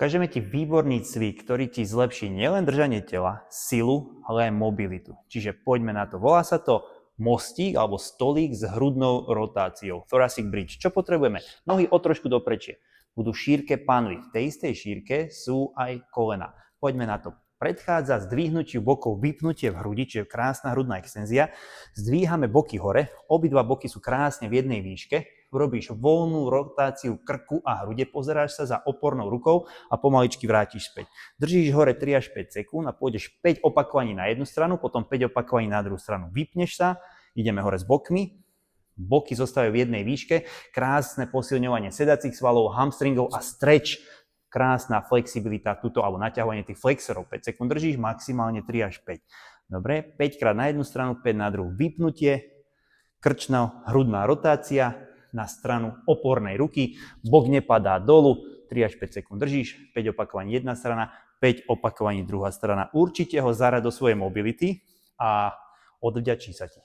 Ukážeme ti výborný cvik, ktorý ti zlepší nielen držanie tela, silu, ale aj mobilitu. Čiže poďme na to. Volá sa to mostík alebo stolík s hrudnou rotáciou. Thoracic bridge. Čo potrebujeme? Nohy o trošku doprečie. Budú v šírke panvy. V tej istej šírke sú aj kolena. Poďme na to. Predchádza zdvihnutiu bokov vypnutie v hrudi, čiže krásna hrudná extenzia. Zdvíhame boky hore. Obidva boky sú krásne v jednej výške. Robíš voľnú rotáciu krku a hrude, pozeráš sa za opornou rukou a pomaličky vrátiš späť. Držíš hore 3 až 5 sekúnd a pôjdeš 5 opakovaní na jednu stranu, potom 5 opakovaní na druhú stranu. Vypneš sa, ideme hore s bokmi, boky zostávajú v jednej výške, krásne posilňovanie sedacích svalov, hamstringov a stretch, krásna flexibilita tuto, alebo naťahovanie tých flexorov. 5 sekúnd držíš, maximálne 3 až 5. Dobre, 5 krát na jednu stranu, 5 na druhú. Vypnutie, krčná hrudná rotácia, na stranu opornej ruky, bok nepadá dolu, 3 až 5 sekúnd držíš, 5 opakovaní jedna strana, 5 opakovaní druhá strana. Určite ho zarad do svojej mobility a odvďačí sa ti.